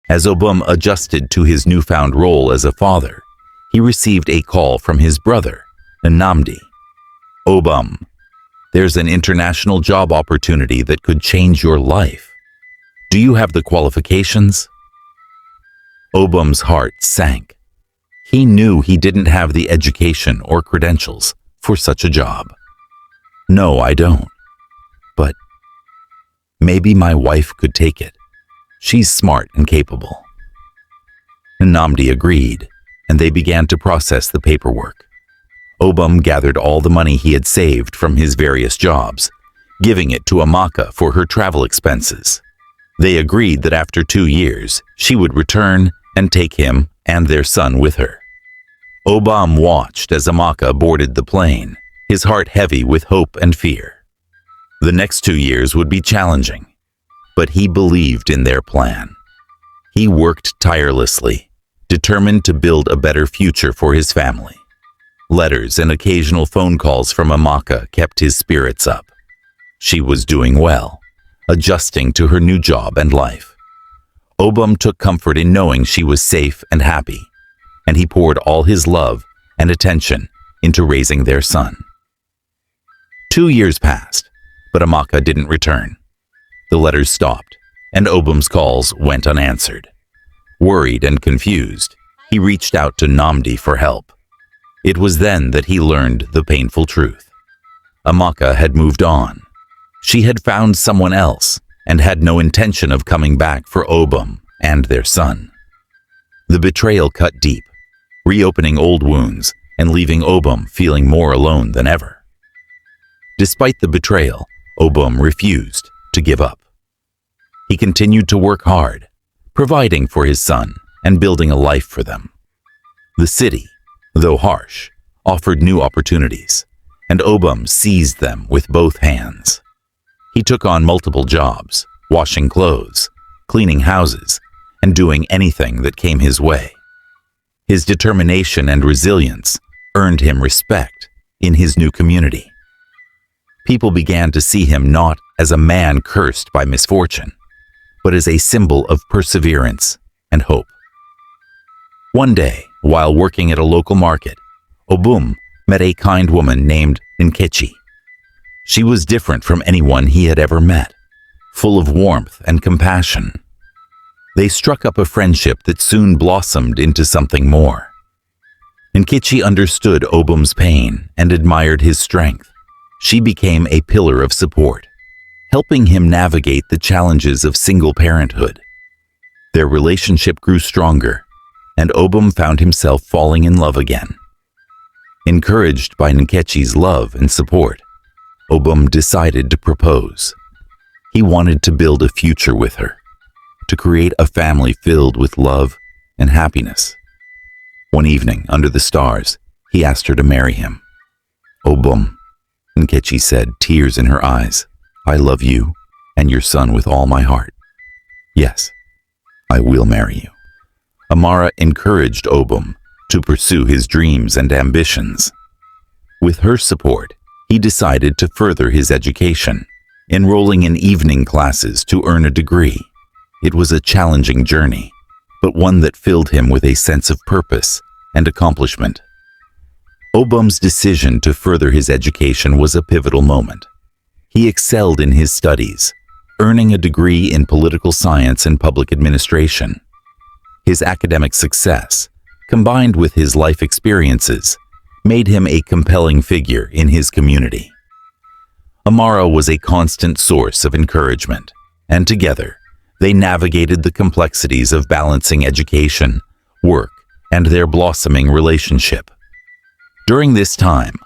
As Obum adjusted to his newfound role as a father, he received a call from his brother, Nnamdi. "Obum, there's an international job opportunity that could change your life. Do you have the qualifications?" Obum's heart sank. He knew he didn't have the education or credentials for such a job. "No, I don't. But maybe my wife could take it. She's smart and capable." Nnamdi agreed, and they began to process the paperwork. Obum gathered all the money he had saved from his various jobs, giving it to Amaka for her travel expenses. They agreed that after 2 years, she would return and take him and their son with her. Obum watched as Amaka boarded the plane, his heart heavy with hope and fear. The next 2 years would be challenging, but he believed in their plan. He worked tirelessly, determined to build a better future for his family. Letters and occasional phone calls from Amaka kept his spirits up. She was doing well, adjusting to her new job and life. Obum took comfort in knowing she was safe and happy, and he poured all his love and attention into raising their son. 2 years passed, but Amaka didn't return. The letters stopped, and Obum's calls went unanswered. Worried and confused, he reached out to Nnamdi for help. It was then that he learned the painful truth. Amaka had moved on. She had found someone else and had no intention of coming back for Obum and their son. The betrayal cut deep, reopening old wounds and leaving Obum feeling more alone than ever. Despite the betrayal, Obum refused to give up. He continued to work hard, providing for his son and building a life for them. The city, though harsh, offered new opportunities, and Obum seized them with both hands. He took on multiple jobs, washing clothes, cleaning houses, and doing anything that came his way. His determination and resilience earned him respect in his new community. People began to see him not as a man cursed by misfortune, but as a symbol of perseverance and hope. One day, while working at a local market, Obum met a kind woman named Nkechi. She was different from anyone he had ever met, full of warmth and compassion. They struck up a friendship that soon blossomed into something more. Nkechi understood Obum's pain and admired his strength. She became a pillar of support, helping him navigate the challenges of single parenthood. Their relationship grew stronger, and Obum found himself falling in love again. Encouraged by Nkechi's love and support, Obum decided to propose. He wanted to build a future with her, to create a family filled with love and happiness. One evening, under the stars, he asked her to marry him. "Obum," Nkechi said, tears in her eyes, "I love you and your son with all my heart. Yes, I will marry you." Amara encouraged Obum to pursue his dreams and ambitions. With her support, he decided to further his education, enrolling in evening classes to earn a degree. It was a challenging journey, but one that filled him with a sense of purpose and accomplishment. Obum's decision to further his education was a pivotal moment. He excelled in his studies, earning a degree in political science and public administration. His academic success, combined with his life experiences, made him a compelling figure in his community. Amara was a constant source of encouragement, and together, they navigated the complexities of balancing education, work, and their blossoming relationship. During this time,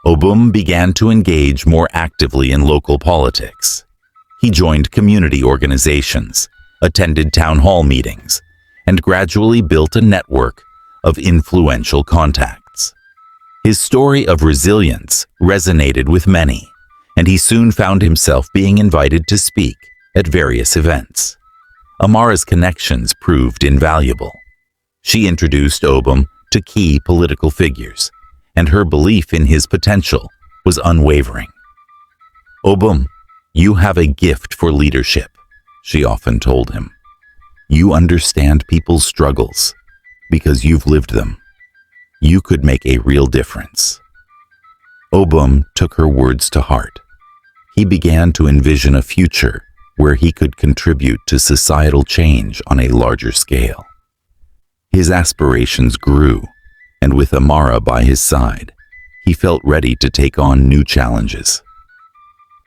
Obum began to engage more actively in local politics. He joined community organizations, attended town hall meetings, and gradually built a network of influential contacts. His story of resilience resonated with many, and he soon found himself being invited to speak at various events. Amara's connections proved invaluable. She introduced Obum to key political figures, and her belief in his potential was unwavering. "Obum, you have a gift for leadership," she often told him. You understand people's struggles because you've lived them. You could make a real difference." Obum took her words to heart. He began to envision a future where he could contribute to societal change on a larger scale. His aspirations grew, and with Amara by his side, he felt ready to take on new challenges.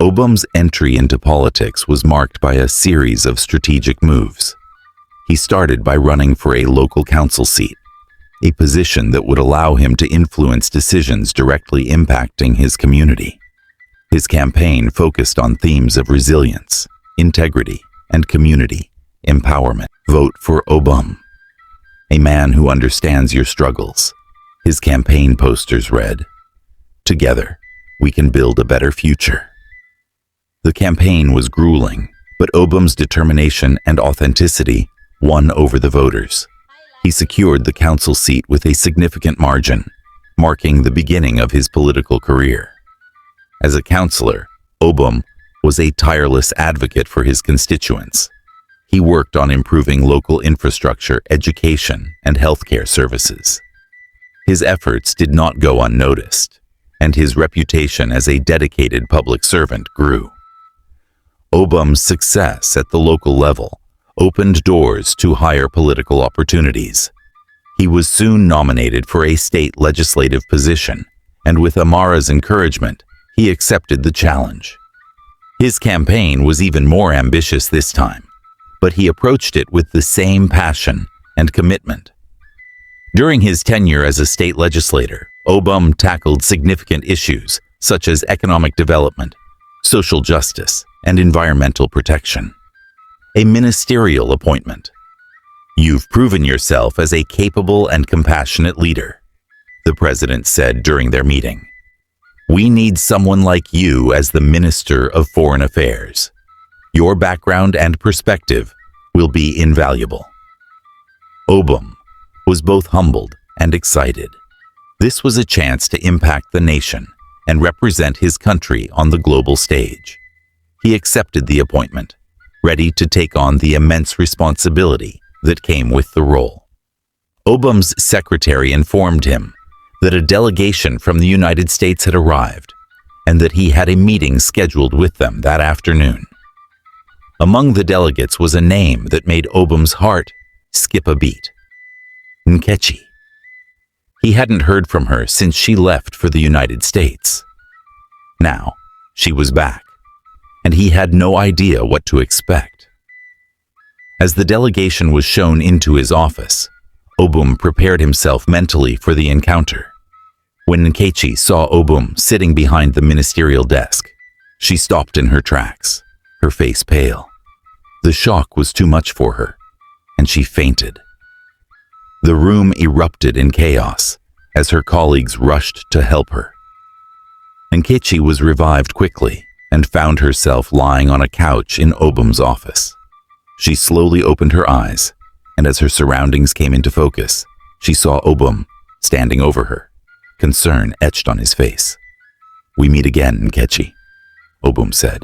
Obum's entry into politics was marked by a series of strategic moves. He started by running for a local council seat, a position that would allow him to influence decisions directly impacting his community. His campaign focused on themes of resilience, integrity, and community empowerment. Vote for Obum, a man who understands your struggles. His campaign posters read, "Together, we can build a better future." The campaign was grueling, but Obum's determination and authenticity won over the voters. He secured the council seat with a significant margin, marking the beginning of his political career. As a councillor, Obum was a tireless advocate for his constituents. He worked on improving local infrastructure, education, and healthcare services. His efforts did not go unnoticed, and his reputation as a dedicated public servant grew. Obum's success at the local level opened doors to higher political opportunities. He was soon nominated for a state legislative position, and with Amara's encouragement, he accepted the challenge. His campaign was even more ambitious this time, but he approached it with the same passion and commitment. During his tenure as a state legislator, Obum tackled significant issues such as economic development, social justice, and environmental protection. A ministerial appointment. "You've proven yourself as a capable and compassionate leader," the president said during their meeting. "We need someone like you as the Minister of Foreign Affairs. Your background and perspective will be invaluable." Obum was both humbled and excited. This was a chance to impact the nation and represent his country on the global stage. He accepted the appointment, ready to take on the immense responsibility that came with the role. Obum's secretary informed him that a delegation from the United States had arrived and that he had a meeting scheduled with them that afternoon. Among the delegates was a name that made Obum's heart skip a beat: Nkechi. He hadn't heard from her since she left for the United States. Now, she was back, and he had no idea what to expect. As the delegation was shown into his office, Obum prepared himself mentally for the encounter. When Nkechi saw Obum sitting behind the ministerial desk, she stopped in her tracks, her face pale. The shock was too much for her, and she fainted. The room erupted in chaos as her colleagues rushed to help her. Nkechi was revived quickly and found herself lying on a couch in Obum's office. She slowly opened her eyes, and as her surroundings came into focus, she saw Obum standing over her, concern etched on his face. "We meet again, Nkechi," Obum said,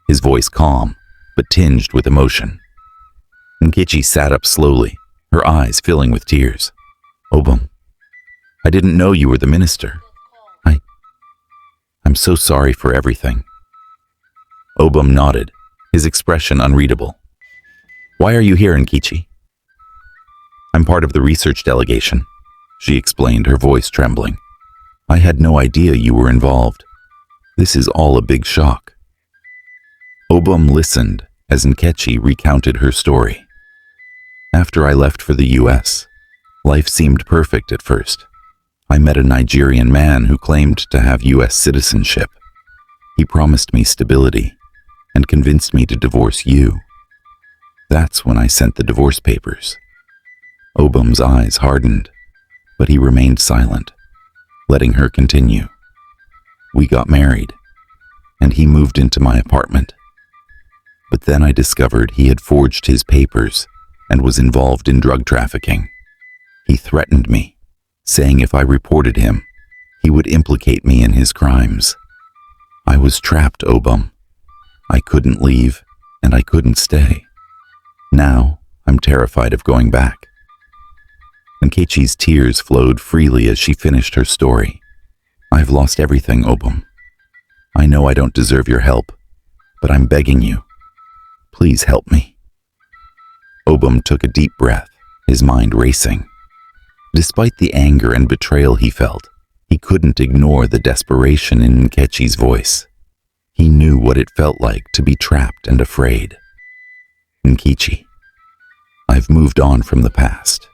his voice calm but tinged with emotion. Nkechi sat up slowly, her eyes filling with tears. "Obum, I didn't know you were the minister. I'm so sorry for everything." Obum nodded, his expression unreadable. "Why are you here, Nkechi?" "I'm part of the research delegation," she explained, her voice trembling. "I had no idea you were involved. This is all a big shock." Obum listened as Nkechi recounted her story. "After I left for the US, life seemed perfect at first. I met a Nigerian man who claimed to have US citizenship. He promised me stability and convinced me to divorce you. That's when I sent the divorce papers." Obum's eyes hardened, but he remained silent, letting her continue. "We got married, and he moved into my apartment. But then I discovered he had forged his papers and was involved in drug trafficking. He threatened me, saying if I reported him, he would implicate me in his crimes. I was trapped, Obum. I couldn't leave, and I couldn't stay. Now, I'm terrified of going back. Nkechi's tears flowed freely as she finished her story. I've lost everything, Obum. I know I don't deserve your help, but I'm begging you. Please help me. Obum took a deep breath, his mind racing. Despite the anger and betrayal he felt, he couldn't ignore the desperation in Nkechi's voice. He knew what it felt like to be trapped and afraid. Nkechi, I've moved on from the past,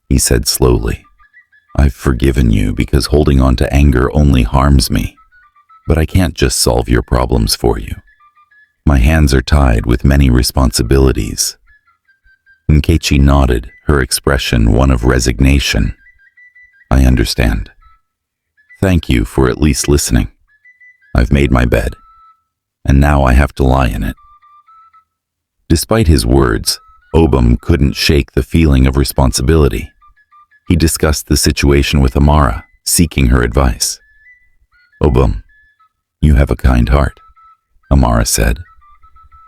he said slowly. I've forgiven you because holding on to anger only harms me. But I can't just solve your problems for you. My hands are tied with many responsibilities. Nkechi nodded, her expression one of resignation. I understand. Thank you for at least listening. I've made my bed, and now I have to lie in it. Despite his words, Obum couldn't shake the feeling of responsibility. He discussed the situation with Amara, seeking her advice. Obum, you have a kind heart, Amara said.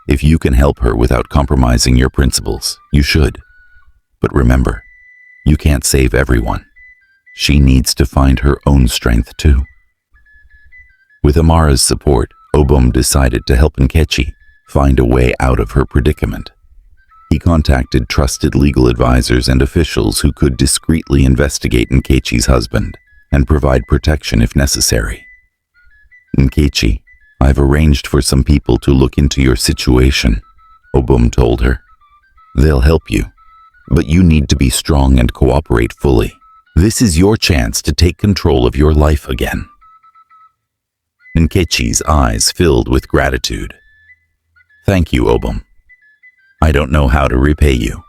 If you can help her without compromising your principles, you should. But remember, you can't save everyone. She needs to find her own strength too. With Amara's support, Obum decided to help Nkechi find a way out of her predicament. He contacted trusted legal advisors and officials who could discreetly investigate Nkechi's husband and provide protection if necessary. Nkechi, I've arranged for some people to look into your situation, Obum told her. They'll help you, but you need to be strong and cooperate fully. This is your chance to take control of your life again. Nkechi's eyes filled with gratitude. Thank you, Obum. I don't know how to repay you.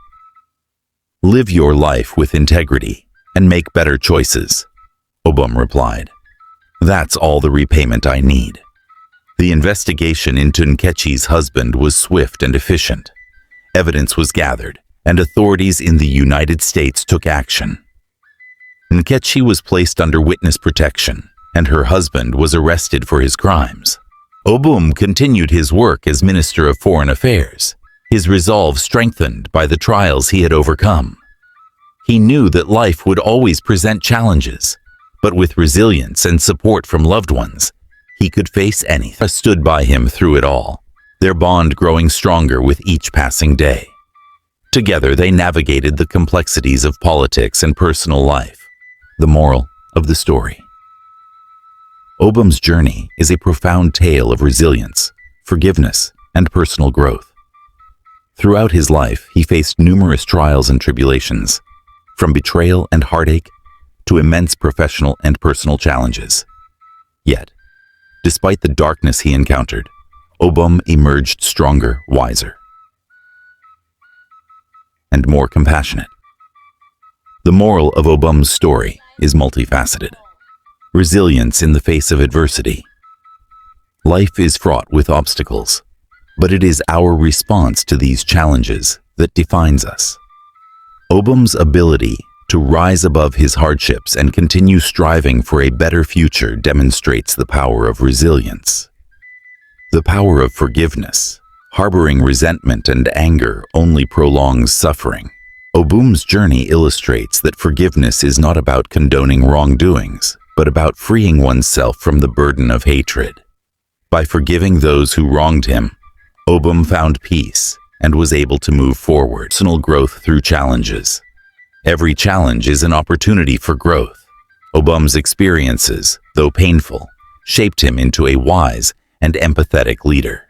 Live your life with integrity and make better choices, Obum replied. That's all the repayment I need. The investigation into Nkechi's husband was swift and efficient. Evidence was gathered, and authorities in the United States took action. Nkechi was placed under witness protection, and her husband was arrested for his crimes. Obum continued his work as Minister of Foreign Affairs, his resolve strengthened by the trials he had overcome. He knew that life would always present challenges, but with resilience and support from loved ones, he could face anything. Stood by him through it all, their bond growing stronger with each passing day. Together they navigated the complexities of politics and personal life. The moral of the story. Obum's Journey is a profound tale of resilience, forgiveness, and personal growth. Throughout his life, he faced numerous trials and tribulations, from betrayal and heartache to immense professional and personal challenges. Yet, despite the darkness he encountered, Obum emerged stronger, wiser, and more compassionate. The moral of Obum's story is multifaceted. Resilience in the face of adversity. Life is fraught with obstacles, but it is our response to these challenges that defines us. Obum's ability to rise above his hardships and continue striving for a better future demonstrates the power of resilience. The power of forgiveness. Harboring resentment and anger only prolongs suffering. Obum's Journey illustrates that forgiveness is not about condoning wrongdoings, but about freeing oneself from the burden of hatred. By forgiving those who wronged him, Obum found peace and was able to move forward. Personal growth through challenges. Every challenge is an opportunity for growth. Obum's experiences, though painful, shaped him into a wise and empathetic leader.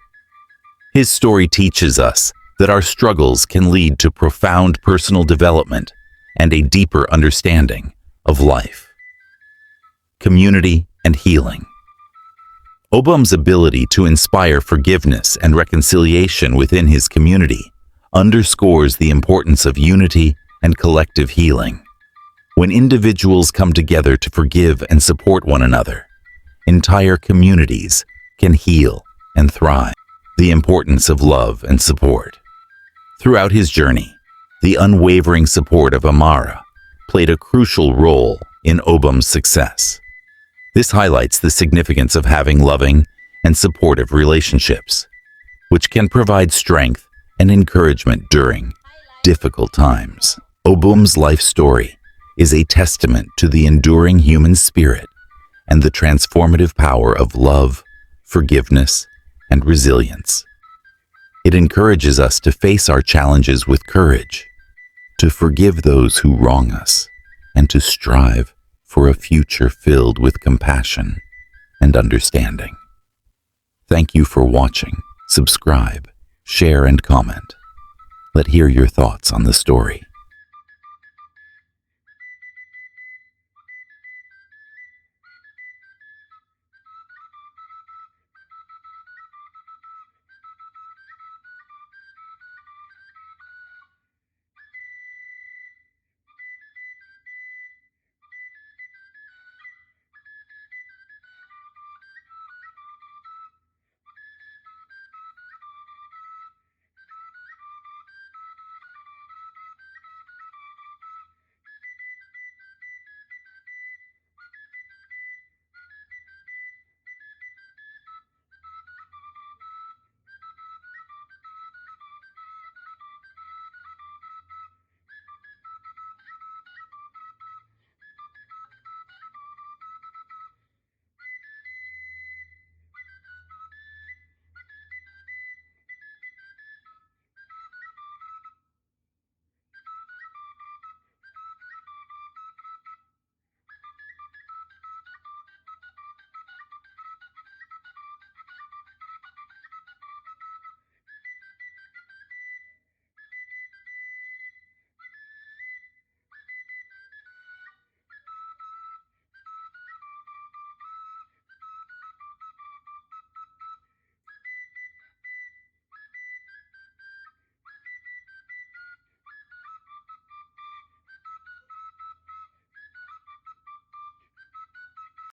His story teaches us that our struggles can lead to profound personal development and a deeper understanding of life. Community and healing. Obum's ability to inspire forgiveness and reconciliation within his community underscores the importance of unity and collective healing. When individuals come together to forgive and support one another, entire communities can heal and thrive. The importance of love and support. Throughout his journey, the unwavering support of Amara played a crucial role in Obum's success. This highlights the significance of having loving and supportive relationships, which can provide strength and encouragement during difficult times. Obum's life story is a testament to the enduring human spirit and the transformative power of love, forgiveness, and resilience. It encourages us to face our challenges with courage, to forgive those who wrong us, and to strive for a future filled with compassion and understanding. Thank you for watching. Subscribe, share, and comment. Let's hear your thoughts on the story.